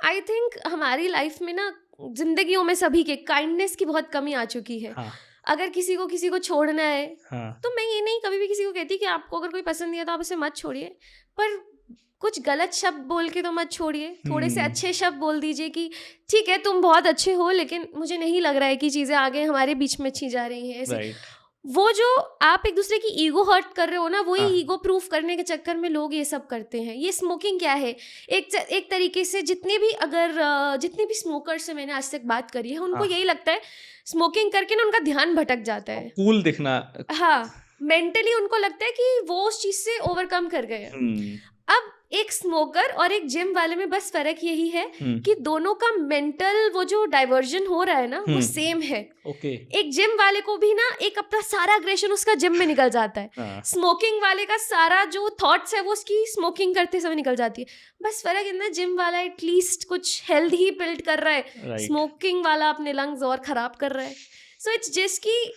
I think हमारी life में ना, जिंदगियों में सभी के काइंडनेस की बहुत कमी आ चुकी है। हाँ अगर किसी को छोड़ना है हाँ तो मैं ये नहीं कभी भी किसी को कहती कि आपको अगर कोई पसंद नहीं है तो आप उसे मत छोड़िए, पर कुछ गलत शब्द बोल के तो मत छोड़िए। थोड़े से अच्छे शब्द बोल दीजिए कि ठीक है तुम बहुत अच्छे हो, लेकिन मुझे नहीं लग रहा है कि चीज़ें आगे हमारे बीच में अच्छी जा रही हैं ऐसे। राइट। वो जो आप एक दूसरे की ईगो हर्ट कर रहे हो ना, वही हाँ ईगो प्रूफ करने के चक्कर में लोग ये सब करते हैं। ये स्मोकिंग क्या है, एक तरीके से जितने भी स्मोकर से मैंने आज तक बात करी है, उनको हाँ यही लगता है स्मोकिंग करके ना उनका ध्यान भटक जाता है। कूल दिखना। हाँ, मेंटली उनको लगता है कि वो उस चीज से ओवरकम कर गए हैं। अब एक स्मोकर और एक जिम वाले में बस फर्क यही है कि दोनों का मेंटल वो जो डाइवर्जन हो रहा है ना, वो सेम है। ओके। एक जिम वाले को भी ना एक अपना सारा अग्रेशन उसका जिम में निकल जाता है। स्मोकिंग वाले का सारा जो थॉट्स है वो उसकी स्मोकिंग करते समय निकल जाती है। बस फर्क इतना, जिम वाला एटलीस्ट कुछ हेल्थ ही बिल्ड कर रहा है, स्मोकिंग वाला अपने लंग्स और खराब कर रहा है। सो इट्स जस्ट की,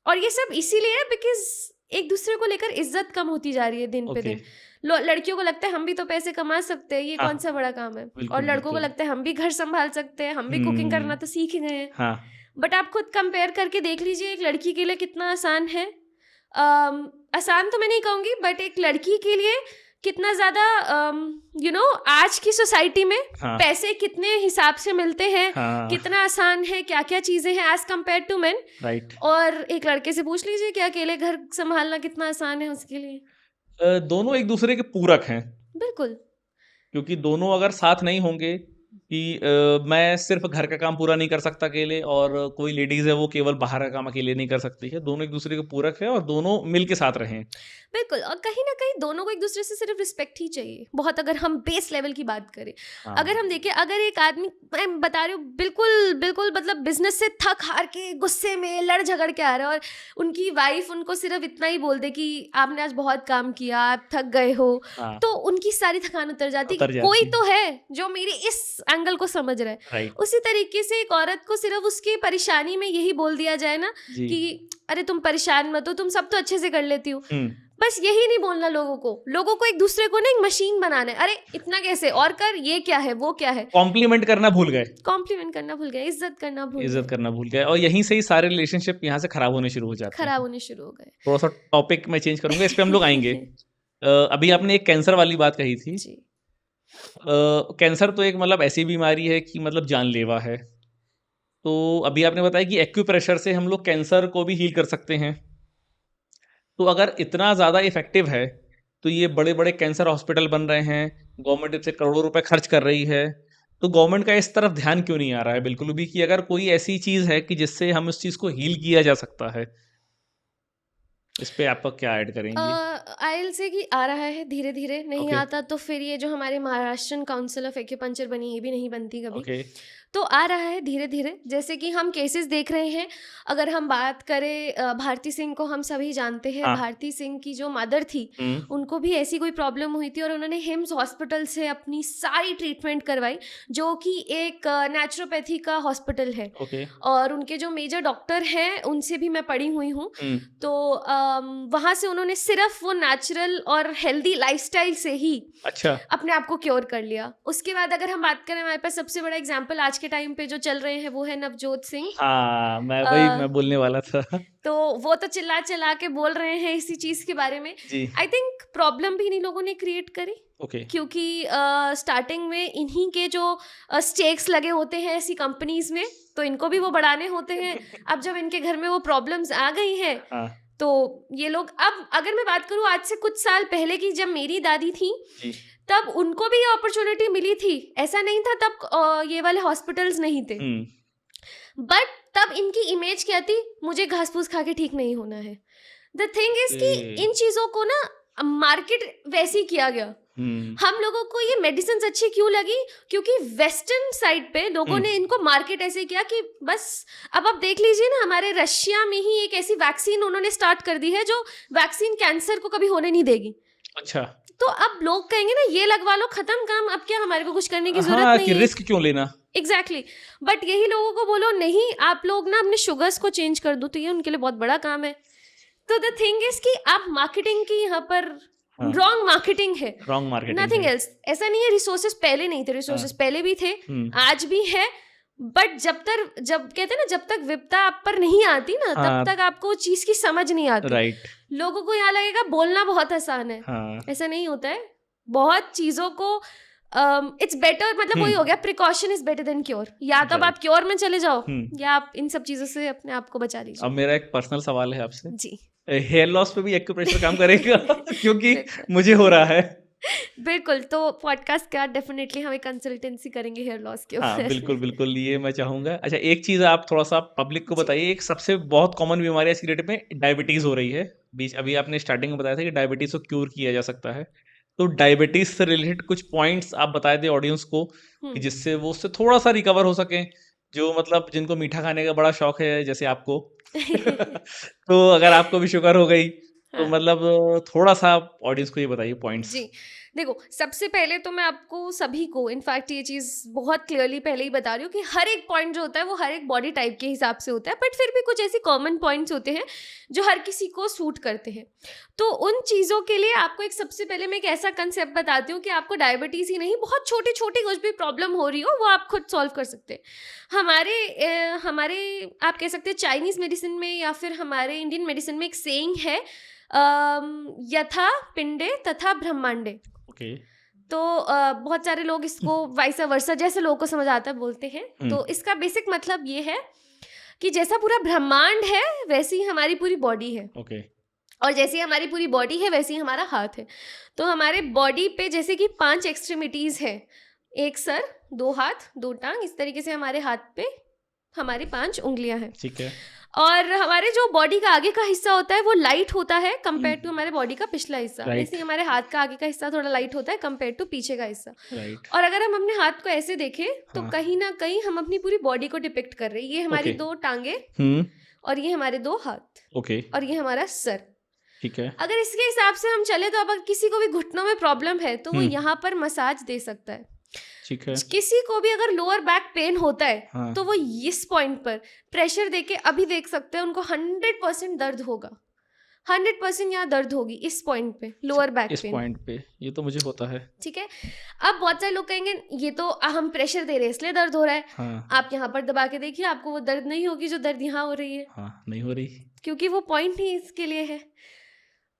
और ये सब इसीलिए है बिकॉज एक दूसरे को लेकर इज्जत कम होती जा रही है दिन पे दिन। लड़कियों को लगता है हम भी तो पैसे कमा सकते हैं, ये कौन सा बड़ा काम है। और लड़कों को लगता है हम भी घर संभाल सकते हैं, हम भी कुकिंग करना तो सीख गए हैं। बट आप खुद कंपेयर करके देख लीजिए, एक लड़की के लिए कितना आसान है। आसान तो मैं नहीं कहूँगी, बट एक लड़की के लिए कितना ज़्यादा आज की सोसाइटी में पैसे कितने हिसाब से मिलते हैं, कितना आसान है, क्या क्या चीज़ें हैं as compared to men. Right. और एक लड़के से पूछ लीजिए कि अकेले घर संभालना कितना आसान है उसके लिए। दोनों एक दूसरे के पूरक हैं। बिल्कुल। क्योंकि दोनों अगर साथ नहीं होंगे कि मैं सिर्फ घर का काम पूरा नहीं कर सकता अकेले, और कोई लेडीज है वो केवल बाहर का काम अकेले नहीं कर सकती है, दोनों एक दूसरे के पूरक है और दोनों मिल के साथ रहें। बिल्कुल। और कहीं ना कहीं दोनों को एक दूसरे से सिर्फ रिस्पेक्ट ही चाहिए बहुत, अगर हम बेस लेवल की बात करें। अगर हम देखें, अगर एक आदमी, मैं बता रही हूँ बिल्कुल बिल्कुल, मतलब बिजनेस से थक हार के गुस्से में लड़ झगड़ के आ रहा है, और उनकी वाइफ उनको सिर्फ इतना ही बोल दे कि आपने आज बहुत काम किया, आप थक गए हो, तो उनकी सारी थकान उतर जाती है। कोई तो है जो मेरी इस एंगल को समझ रहा है। उसी तरीके से एक औरत को सिर्फ उसकी परेशानी में यही बोल दिया जाए ना कि अरे तुम परेशान मत हो, तुम सब तो अच्छे से कर लेती हो, बस यही नहीं बोलना लोगों को एक दूसरे को ना एक मशीन बनाना है। अरे इतना कैसे, और कर, ये क्या है, वो क्या है। कॉम्प्लीमेंट करना भूल गए, इज्जत करना भूल गए, और यहीं से ही सारे रिलेशनशिप यहाँ से खराब होने शुरू हो जाते हैं। थोड़ा सा टॉपिक मैं चेंज करूंगा, इस पे हम लोग आएंगे। अभी आपने एक कैंसर वाली बात कही थी। कैंसर तो एक मतलब ऐसी बीमारी है कि मतलब जानलेवा है। तो अभी आपने बताया कि एक्यूप्रेशर से हम लोग कैंसर को भी हील कर सकते हैं। तो अगर इतना ज़्यादा इफेक्टिव है तो ये बड़े बड़े कैंसर हॉस्पिटल बन रहे हैं, गवर्नमेंट इससे करोड़ों रुपए खर्च कर रही है, तो गवर्नमेंट का इस तरफ ध्यान क्यों नहीं आ रहा है बिल्कुल भी कि अगर कोई ऐसी चीज़ है कि जिससे हम उस चीज़ को हील किया जा सकता है। इस पे आप क्या ऐड करेंगे? आयल से कि आ रहा है धीरे धीरे, नहीं आता तो फिर ये जो हमारे महाराष्ट्रन काउंसिल ऑफ एक्यूपंक्चर बनी, ये भी नहीं बनती कभी। तो आ रहा है धीरे धीरे, जैसे कि हम केसेस देख रहे हैं। अगर हम बात करें भारती सिंह को, हम सभी जानते हैं। भारती सिंह की जो मदर थी, उनको भी ऐसी कोई प्रॉब्लम हुई थी और उन्होंने हिम्स हॉस्पिटल से अपनी सारी ट्रीटमेंट करवाई, जो कि एक नेचुरोपैथी का हॉस्पिटल है। और उनके जो मेजर डॉक्टर हैं उनसे भी मैं पढ़ी हुई हूँ। तो वहाँ से उन्होंने सिर्फ वो नेचुरल और हेल्दी लाइफस्टाइल से ही अपने आप को क्योर कर लिया। उसके बाद अगर हम बात करें, हमारे पास सबसे बड़ा एग्जाम्पल आज के टाइम पे जो चल रहे हैं वो है नवजोत सिंह। मैं बोलने वाला था। तो वो तो चिल्ला के बोल रहे हैं इसी चीज के बारे में। आई थिंक प्रॉब्लम भी इन्हीं लोगों ने क्रिएट करी, क्योंकि स्टार्टिंग में इन्हीं के जो स्टेक्स लगे होते हैं ऐसी कंपनीज में, तो इनको भी वो बढ़ाने होते हैं। अब जब इनके घर में वो प्रॉब्लम्स आ गई हैं, तो ये लोग, अब अगर मैं बात करूं आज से कुछ साल पहले की, जब मेरी दादी थी तब उनको भी ये अपॉर्चुनिटी मिली थी। ऐसा नहीं था तब ये वाले हॉस्पिटल्स नहीं थे, बट तब इनकी इमेज क्या थी, मुझे घास फूस खा के ठीक नहीं होना है। द थिंग इज कि इन चीजों को ना मार्केट वैसे ही किया गया। हम लोगों को ये मेडिसिन अच्छी क्यों लगी, क्योंकि वेस्टर्न साइड पे लोगों ने इनको मार्केट ऐसे किया कि बस। अब आप देख लीजिए ना, हमारे रशिया में ही एक ऐसी वैक्सीन उन्होंने स्टार्ट कर दी है जो वैक्सीन कैंसर को कभी होने नहीं देगी। अच्छा। तो अब लोग कहेंगे ना, ये लगवा लो, खत्म काम, अब क्या हमारे को कुछ करने की जरूरत नहीं है, रिस्क क्यों लेना। एग्जैक्टली। बट यही लोगों को बोलो नहीं, आप लोग ना अपने शुगर्स को चेंज कर दो, तो ये उनके लिए बहुत बड़ा काम है। तो द थिंग इज कि आप मार्केटिंग की यहाँ पर रॉन्ग मार्केटिंग है, रॉन्ग मार्केटिंग, नथिंग एल्स। ऐसा नहीं है रिसोर्सेज पहले नहीं थे, रिसोर्सेज पहले भी थे, आज भी है, बट जब कहते हैं ना, जब तक विपदा आप पर नहीं आती ना, तब तक आपको चीज की समझ नहीं आती। राइट। लोगों को यहाँ लगेगा बोलना बहुत आसान है, ऐसा नहीं होता है। बहुत चीजों को इट्स बेटर, मतलब वही हो गया, precaution is better than cure. या तो आप क्योर में चले जाओ, या आप इन सब चीजों से अपने आप को बचा लीजिए। अब मेरा एक पर्सनल सवाल है आपसे जी, हेयर लॉस पे भी एक्यूप्रेशर काम करेगा? क्योंकि मुझे हो रहा है। बिल्कुल, तो पॉडकास्ट के बाद डेफिनेटली हम एक कंसल्टेंसी करेंगे हेयर लॉस के ऊपर। हाँ बिल्कुल बिल्कुल, ये मैं चाहूंगा। अच्छा, एक चीज आप थोड़ा सा पब्लिक को बताइए, एक सबसे बहुत कॉमन बीमारी है सिगरेट में, डायबिटीज हो रही है। अभी आपने स्टार्टिंग में बताया था कि डायबिटीज को क्यूर किया जा सकता है, तो डायबिटीज से रिलेटेड कुछ पॉइंट्स आप बता दें ऑडियंस को, कि जिससे वो उससे थोड़ा सा रिकवर हो सके, जो मतलब जिनको मीठा खाने का बड़ा शौक है जैसे आपको तो अगर आपको भी शुगर हो गई तो मतलब थोड़ा सा ऑडियंस को ये बताइए पॉइंट्स। जी, देखो, सबसे पहले तो मैं आपको सभी को इनफैक्ट ये चीज़ बहुत क्लियरली पहले ही बता रही हूँ कि हर एक पॉइंट जो होता है वो हर एक बॉडी टाइप के हिसाब से होता है, बट फिर भी कुछ ऐसी कॉमन पॉइंट्स होते हैं जो हर किसी को सूट करते हैं। तो उन चीज़ों के लिए आपको एक सबसे पहले मैं एक ऐसा कंसेप्ट बताती हूँ कि आपको डायबिटीज़ ही नहीं, बहुत छोटी छोटी कुछ भी प्रॉब्लम हो रही हो वो आप खुद सॉल्व कर सकते हैं। हमारे आप कह सकते हैं चाइनीज़ मेडिसिन में या फिर हमारे इंडियन मेडिसिन में एक सेइंग है, यथा पिंडे तथा ब्रह्मांडे। तो बहुत सारे लोग इसको वाइस वर्सा, जैसे लोगों को समझ आता है, बोलते हैं। तो इसका बेसिक मतलब ये है कि जैसा पूरा ब्रह्मांड है वैसी हमारी पूरी बॉडी है, और जैसी हमारी पूरी बॉडी है वैसी हमारा हाथ है। तो हमारे बॉडी पे जैसे कि 5 एक्सट्रीमिटीज है, एक सर, 2 हाथ, 2 टांग, इस तरीके से हमारे हाथ पे हमारी 5 उंगलियां हैं। ठीक है। और हमारे जो बॉडी का आगे का हिस्सा होता है वो लाइट होता है कंपेयर टू हमारे बॉडी का पिछला हिस्सा। ऐसे हमारे हाथ का आगे का हिस्सा थोड़ा लाइट होता है कंपेयर टू पीछे का हिस्सा। और अगर हम अपने हाथ को ऐसे देखें तो कहीं ना कहीं हम अपनी पूरी बॉडी को डिपिक्ट कर रहे हैं। ये हमारी 2 टांगे और ये हमारे 2 हाथ, और ये हमारा सर। ठीक है। अगर इसके हिसाब से हम चले तो अगर किसी को भी घुटनों में प्रॉब्लम है तो वो यहाँ पर मसाज दे सकता है। ठीक है। किसी को भी अगर लोअर बैक पेन होता है तो वो इस पॉइंट पर प्रेशर देके अभी देख सकते हैं, उनको 100% दर्द होगा, 100% यहाँ दर्द होगी इस पॉइंट पे, लोअर बैक इस पॉइंट पे। ये तो मुझे होता है। ठीक है। अब बहुत सारे लोग कहेंगे ये तो हम प्रेशर दे रहे हैं इसलिए दर्द हो रहा है। आप यहाँ पर दबा के देखिए, आपको वो दर्द नहीं होगी जो दर्द यहाँ हो रही है। नहीं हो रही, क्योंकि वो पॉइंट ही इसके लिए है।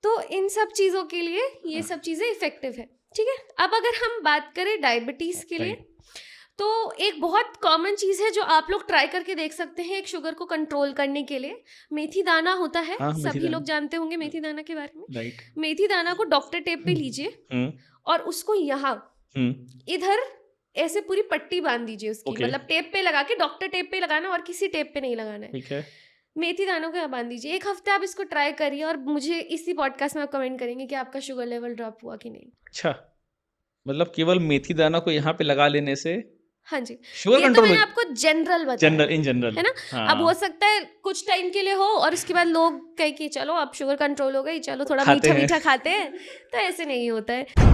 तो इन सब चीजों के लिए ये सब चीजें इफेक्टिव है। ठीक है। अब अगर हम बात करें डायबिटीज के लिए, तो एक बहुत कॉमन चीज है जो आप लोग ट्राई करके देख सकते हैं एक शुगर को कंट्रोल करने के लिए। मेथी दाना होता है, सभी लोग जानते होंगे मेथी दाना के बारे में। मेथी दाना को डॉक्टर टेप पे लीजिए और उसको यहाँ इधर ऐसे पूरी पट्टी बांध दीजिए उसकी, मतलब टेप पे लगा के, डॉक्टर टेप पे लगाना और किसी टेप पे नहीं लगाना है। ठीक है। मेथी दानों को बांध दीजिए, 1 हफ्ते आप इसको ट्राई करिए और मुझे इसी पॉडकास्ट में आप कमेंट करेंगे कि आपका शुगर लेवल ड्रॉप हुआ कि नहीं। अच्छा, मतलब केवल मेथी दाना को यहाँ पे लगा लेने से? हाँ जी, शुगर ये तो मैंने आपको जनरल बताया, इन जनरल है ना। अब हो सकता है कुछ टाइम के लिए हो और उसके बाद लोग कहें कि चलो अब शुगर कंट्रोल हो गई, चलो थोड़ा मीठा मीठा खाते हैं, तो ऐसे नहीं होता है।